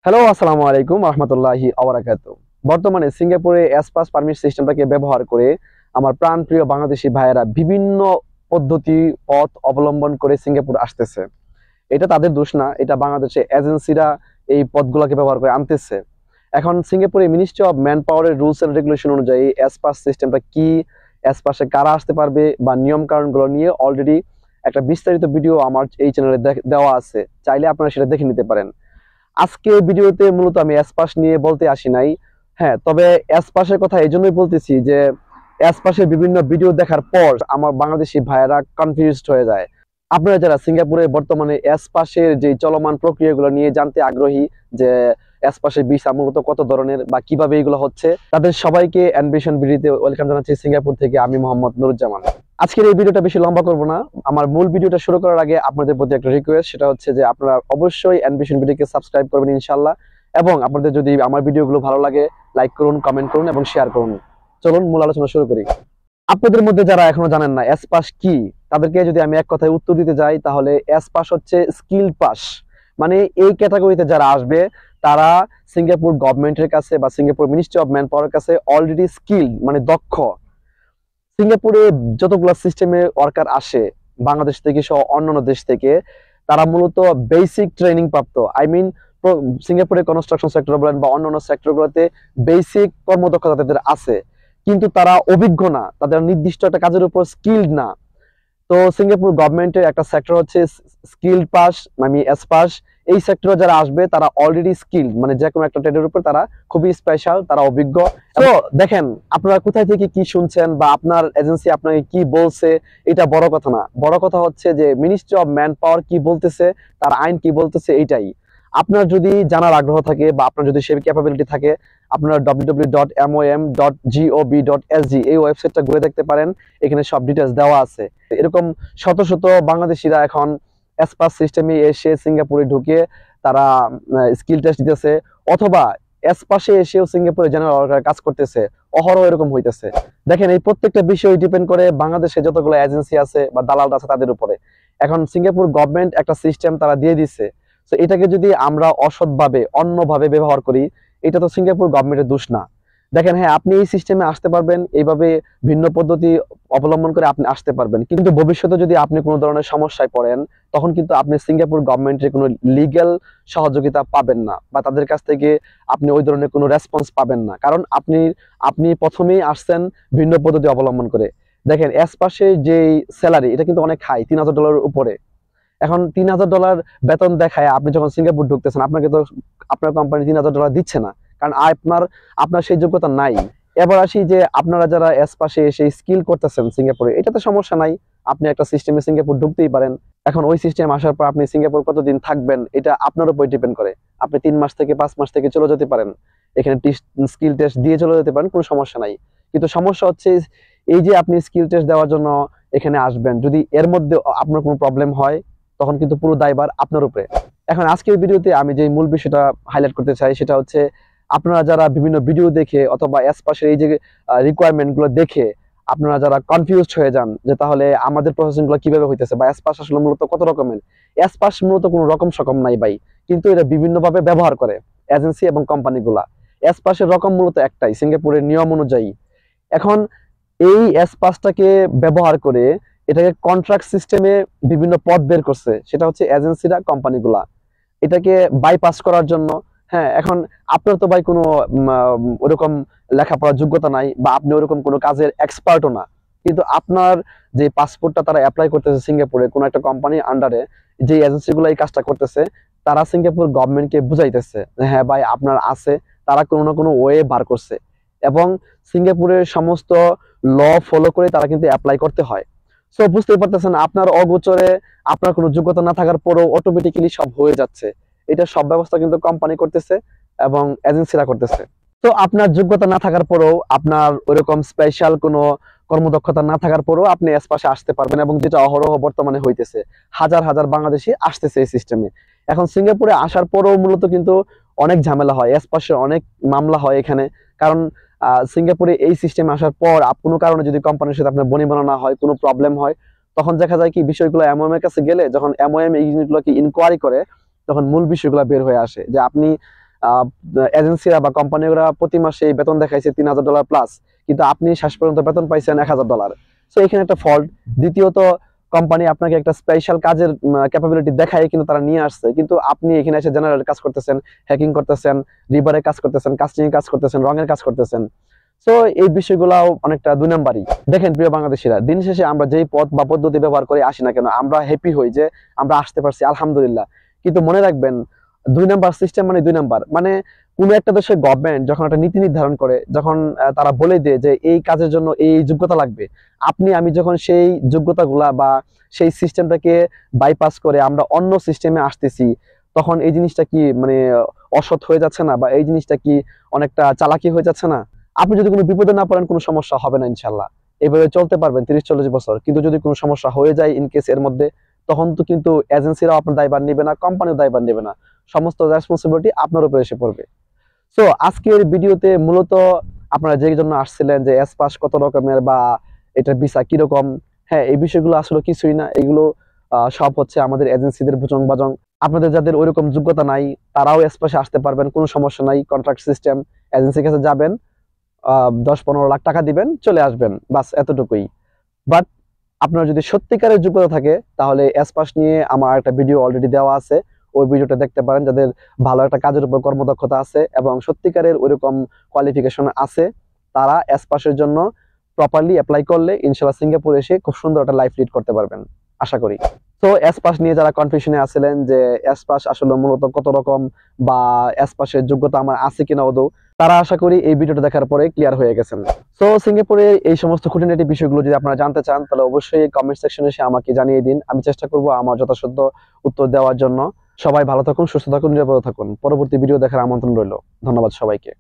Hello, আসসালামু আলাইকুম রহমতুল্লাহি ওয়া বারাকাতুহু। বর্তমানে সিঙ্গাপুরে এসপাস পারমিট সিস্টেমটাকে ব্যবহার করে আমার প্রাণপ্রিয় বাংলাদেশি ভাইয়েরা বিভিন্ন পদ্ধতি পথ অবলম্বন করে সিঙ্গাপুর আসতেছে। এটা তাদের দোষ না, এটা বাংলাদেশের এজেন্সিরা এই পথগুলোকে ব্যবহার করে আনতেছে। এখন সিঙ্গাপুরে মিনিস্ট্রি অফ ম্যান পাওয়ারের রুলস এন্ড রেগুলেশন অনুযায়ী এসপাস সিস্টেমটা কি, এসপাসে কারা আসতে পারবে বা নিয়ম কানুনগুলো নিয়ে অলরেডি একটা বিস্তারিত ভিডিও আমার এই চ্যানেলে দেওয়া আছে, চাইলে আপনারা সেটা দেখে নিতে পারেন। আজকে ভিডিওতে মূলত আমি এসপাস নিয়ে বলতে আসি নাই। হ্যাঁ, তবে এসপাসের কথা এই জন্যই বলতেছি যে এসপাসের বিভিন্ন ভিডিও দেখার পর আমার বাংলাদেশি ভাইয়েরা কনফিউজড হয়ে যায়। আপনারা যারা সিঙ্গাপুরে বর্তমানে এসপাসের যে চলমান প্রক্রিয়াগুলো নিয়ে জানতে আগ্রহী, যে এসপাসের ভিসা মূলত কত ধরনের বা কিভাবে এগুলো হচ্ছে, তাদের সবাইকে অ্যানভিশন ভিডিওতে ওয়েলকাম জানাচ্ছি সিঙ্গাপুর থেকে আমি মোহাম্মদ নুরুজ্জামান। আজকের এই ভিডিওটা বেশি লম্বা করব না। আমার মূল ভিডিওটা শুরু করার আগে আপনাদের প্রতি একটা রিকোয়েস্ট, সেটা হচ্ছে যে আপনারা অবশ্যই অ্যানভিশন ভিডিওকে সাবস্ক্রাইব করবেন ইনশাআল্লাহ, এবং আপনাদের যদি আমার ভিডিওগুলো ভালো লাগে লাইক করুন, কমেন্ট করুন এবং শেয়ার করুন। চলুন মূল আলোচনা শুরু করি। আপনাদের মধ্যে যারা এখনো জানেন না এসপাস কি, তাদেরকে যদি আমি এক কথায় উত্তর দিতে যাই, তাহলে এসপাস হচ্ছে স্কিল পাস। মানে এই ক্যাটাগরিতে যারা আসবে তারা সিঙ্গাপুর গভর্নমেন্টের কাছে বা সিঙ্গাপুর মিনিস্ট্রি অফ ম্যান পাওয়ারের কাছে অলরেডি স্কিল মানে দক্ষ। সিঙ্গাপুরে যতগুলো সিস্টেমে ওয়ার্কার আসে বাংলাদেশ থেকে সহ অন্যান্য দেশ থেকে, তারা মূলত বেসিক ট্রেনিং প্রাপ্ত। আই মিন সিঙ্গাপুরের কনস্ট্রাকশন সেক্টর বলেন বা অন্যান্য সেক্টরগুলোতে বেসিক কর্মদক্ষতা তাদের আছে, কিন্তু তারা অভিজ্ঞ না, তাদের নির্দিষ্ট একটা কাজের উপর স্কিলড না। তো সিঙ্গাপুর গভর্নমেন্টের একটা সেক্টর হচ্ছে স্কিল পাস, মানে এসপাস। এই সেক্টরে যারা আসবে তারা অলরেডি স্কিল, মানে যে কোনো একটা ট্রেডের উপর তারা খুবই স্পেশাল, তারা অভিজ্ঞ। তো দেখেন, আপনারা কোথায় থেকে কি শুনছেন বা আপনার এজেন্সি আপনাকে কি বলছে, এটা বড় কথা না। বড় কথা হচ্ছে যে মিনিস্ট্রি অফ ম্যান পাওয়ার কি বলতেছে, তার আইন কি বলতেছে, এইটাই। আপনার যদি জানার আগ্রহ থাকে বা আপনার যদি সেই ক্যাপাবিলিটি থাকে, আপনারা www.mom.gov.sg এই ওয়েবসাইটটা ঘুরে দেখতে পারেন। এখানে সব ডিটেলস দেওয়া আছে। এরকম শত শত বাংলাদেশিরা এখন এসপাস সিস্টেমে এসে সিঙ্গাপুরে ঢুকে তারা স্কিল টেস্ট দিতেছে, অথবা এসপাসে এসেও সিঙ্গাপুরে জেনারেল কাজ করতেছে। অহরহ এরকম হইতেছে। দেখেন, এই প্রত্যেকটা বিষয় ডিপেন্ড করে বাংলাদেশে যতগুলো এজেন্সি আছে বা দালাল আছে তাদের উপরে। এখন সিঙ্গাপুর গভর্নমেন্ট একটা সিস্টেম তারা দিয়ে দিচ্ছে, তো এটাকে যদি আমরা অসৎভাবে অন্যভাবে ব্যবহার করি, এটা তো সিঙ্গাপুর গভর্নমেন্টের দোষ না। দেখেন, হ্যাঁ, আপনি এই সিস্টেমে আসতে পারবেন, এইভাবে ভিন্ন পদ্ধতি অবলম্বন করে আপনি আসতে পারবেন, কিন্তু ভবিষ্যতে যদি আপনি কোনো ধরনের সমস্যায় পড়েন, তখন কিন্তু আপনি সিঙ্গাপুর গভর্নমেন্টের কোনো লিগ্যাল সহযোগিতা পাবেন না, বা তাদের কাছ থেকে আপনি ওই ধরনের কোনো রেসপন্স পাবেন না। কারণ আপনি প্রথমেই আসছেন ভিন্ন পদ্ধতি অবলম্বন করে। দেখেন, এসপাসে যে স্যালারি, এটা কিন্তু অনেক হাই, $3000 উপরে। এখন $3000 বেতন দেখায় আপনি যখন সিঙ্গাপুর ঢুকতেছেন, আপনাকে তো আপনার কোম্পানি $3000 দিচ্ছে না, কারণ আপনার সেই যোগ্যতা নাই। এবার আসি যে আপনারা যারা এসপাসে এসে স্কিল করতেছেন সিঙ্গাপুরে, এটা তো সমস্যা নাই, আপনি একটা সিস্টেমে সিঙ্গাপুর ঢুকতেই পারেন। এখন ওই সিস্টেম আসার পর আপনি সিঙ্গাপুর কতদিন থাকবেন এটা আপনার উপর ডিপেন্ড করে। আপনি 3 মাস থেকে 5 মাস থেকে চলে যেতে পারেন, এখানে স্কিল টেস্ট দিয়ে চলে যেতে পারেন, কোনো সমস্যা নাই। কিন্তু সমস্যা হচ্ছে এই যে আপনি স্কিল টেস্ট দেওয়ার জন্য এখানে আসবেন, যদি এর মধ্যে আপনার কোনো প্রবলেম হয়, তখন কিন্তু পুরো দায়ভার আপনার উপরে। এখন আজকের ভিডিওতে আমি যে মূল বিষয়টা হাইলাইট করতে চাই, সেটা হচ্ছে আপনারা যারা বিভিন্ন ভিডিও দেখে অথবা এসপাসের এই যে রিকোয়ারমেন্ট গুলো দেখে আপনারা যারা কনফিউজড হয়ে যান যে তাহলে আমাদের প্রসেসিং গুলো কিভাবে হইতেছে বা এসপাস আসলে মূলত কত রকমের। এসপাস মূলত কোনো রকম সকম নাই ভাই, কিন্তু এটা বিভিন্ন ভাবে ব্যবহার করে এজেন্সি এবং কোম্পানিগুলা। এসপাসের রকম মূলত একটাই, সিঙ্গাপুরের নিয়ম অনুযায়ী। এখন এই এসপাসটাকে ব্যবহার করে এটাকে কন্ট্রাক্ট সিস্টেমে বিভিন্ন পথ বের করছে, সেটা হচ্ছে এজেন্সিরা, কোম্পানিগুলা এটাকে বাইপাস করার জন্য। হ্যাঁ, এখন আপনার তো ভাই কোনো ওরকম লেখাপড়ার যোগ্যতা নাই বা আপনি ওরকম কোনো কাজের এক্সপার্টও না, কিন্তু আপনার যে পাসপোর্টটা তারা অ্যাপ্লাই করতেছে সিঙ্গাপুরে কোনো একটা কোম্পানির আন্ডারে, যে এজেন্সিগুলো এই কাজটা করতেছে, তারা সিঙ্গাপুর গভর্নমেন্টকে বুঝাইতেছে হ্যাঁ ভাই আপনার আছে, তারা কোনো না কোনো ওয়ে বার করছে, এবং সিঙ্গাপুরের সমস্ত ল ফলো করে তারা কিন্তু অ্যাপ্লাই করতে হয়। সো বুঝতেই পারতেছেন, আপনার অগোচরে আপনার কোনো যোগ্যতা না থাকার পরও অটোমেটিক্যালি সব হয়ে যাচ্ছে। এটা সব ব্যবস্থা কিন্তু কোম্পানি করতেছে এবং এজেন্সিরা করতেছে। তো আপনার যোগ্যতা না থাকার পরেও, আপনার ওইরকম স্পেশাল কোনো কর্মদক্ষতা না থাকার পরেও আপনি এসপাসে আসতে পারবেন, এবং যেটা অহরহ বর্তমানে হইতেছে, হাজার হাজার বাংলাদেশি আসতেছে এই সিস্টেমে। এখন সিঙ্গাপুরে আসার পরেও মূলত কিন্তু অনেক ঝামেলা হয়, এসপাসে অনেক মামলা হয় এখানে। কারণ সিঙ্গাপুরে এই সিস্টেমে আসার পর কোনো কারণে যদি কোম্পানির সাথে আপনার বনিবনা না হয়, কোনো প্রবলেম হয়, তখন দেখা যায় কি বিষয়গুলো এমওএম এর কাছে গেলে, যখন এমওএম এই জিনিসগুলোকে ইনকোয়ারি করে, তখন মূল বিষয়গুলো বের হয়ে আসে যে আপনি এজেন্সিরা বা কোম্পানিরা প্রতি মাসে বেতন দেখাইছে $3000 প্লাস, কিন্তু আপনি শেষ পর্যন্ত বেতন পাইছেন $1000। সো এখানে একটা ফল্ট। দ্বিতীয়ত, কোম্পানি আপনাকে একটা স্পেশাল কাজের ক্যাপাবিলিটি দেখায় কিন্তু তারা নিয়ে আসছে, কিন্তু আপনি এখানে এসে জেনারেল কাজ করতেছেন, হ্যাকিং করতেছেন, রিভারে কাজ করতেছেন, কাস্টিং কাজ করতেছেন, রঙের কাজ করতেছেন। সো এই বিষয়গুলাও অনেকটা 2 নাম্বারই। দেখেন প্রিয় বাংলাদেশিরা, দিন শেষে আমরা যেই পথ বা পদ্ধতি ব্যবহার করে আসি না কেন, আমরা হ্যাপি হই যে আমরা আসতে পারছি, আলহামদুলিল্লাহ। কিন্তু মনে রাখবেন, 2 নাম্বার সিস্টেম মানে 2 নাম্বার। মানে কোন একটা দেশের গভর্নমেন্ট যখন একটা নীতি নির্ধারণ করে, যখন তারা বলে দেয় যে এই কাজের জন্য এই যোগ্যতা লাগবে, আপনি আমি যখন সেই যোগ্যতাগুলা বা সেই সিস্টেমটাকে বাইপাস করে আমরা অন্য সিস্টেমে আসতেছি, তখন এই জিনিসটা কি মানে অসৎ হয়ে যাচ্ছে না, বা এই জিনিসটা কি অনেকটা চালাকি হয়ে যাচ্ছে না? আপনি যদি কোনো বিপদে না পড়েন, কোনো সমস্যা হবে না ইনশাল্লাহ, এভাবে চলতে পারবেন 30-40 বছর। কিন্তু যদি কোনো সমস্যা হয়ে যায় ইনকেস এর মধ্যে, তখন তো কিন্তু এজেন্সিরাও আপনার দায়ভার নেবে না, কোম্পানিও দায়ভার নেবে না, সমস্ত রেসপন্সিবিলিটি আপনার উপরে এসে পড়বে। সো আজকের ভিডিওতে মূলত আপনারা যে জন্য আসছিলেন যে এস পাস কত রকমের বা এটার ভিসা কিরকম, হ্যাঁ এই বিষয়গুলো আসলে কিছুই না। এগুলো সব হচ্ছে আমাদের এজেন্সিদের ভুজং বাজং। আপনাদের যাদের ওইরকম যোগ্যতা নাই, তারাও এস পাশে আসতে পারবেন, কোনো সমস্যা নাই। কন্ট্রাক্ট সিস্টেম, এজেন্সির কাছে যাবেন, 10-15 লাখ টাকা দিবেন, চলে আসবেন, বাস এতটুকুই। বাট আপনার যদি সত্যিকারের যোগ্যতা থাকে, তাহলে এস পাস নিয়ে আমার একটা ভিডিও অলরেডি দেওয়া আছে, ওই ভিডিওটা দেখতে পারেন। যাদের ভালো একটা কাজের উপর কর্মদক্ষতা আছে এবং সত্যিকারের ওইরকম কোয়ালিফিকেশন আছে, তারা এস পাসের জন্য প্রপারলি অ্যাপ্লাই করলে ইনশাআল্লাহ সিঙ্গাপুর এসে খুব সুন্দর একটা লাইফ লিড করতে পারবেন, আশা করি। তো এস পাস নিয়ে যারা কনফিউশনে আছিলেন যে এস পাস আসলে মূলত কত রকম বা এস পাসের যোগ্যতা আমার আছে কিনা আদৌ, তারা আশা করি এই ভিডিওটা দেখার পরে ক্লিয়ার হয়ে গেছেন। তো সিঙ্গাপুরে এই সমস্ত খুঁটিনাটি বিষয়গুলো যদি আপনারা জানতে চান, তাহলে অবশ্যই কমেন্ট সেকশনে এসে আমাকে জানিয়ে দিন, আমি চেষ্টা করব আমার যথাসাধ্য উত্তর দেওয়ার জন্য। সবাই ভালো থাকুন, সুস্থ থাকুন, নিরাপদে থাকুন। পরবর্তী ভিডিও দেখার আমন্ত্রণ রইল। ধন্যবাদ সবাইকে।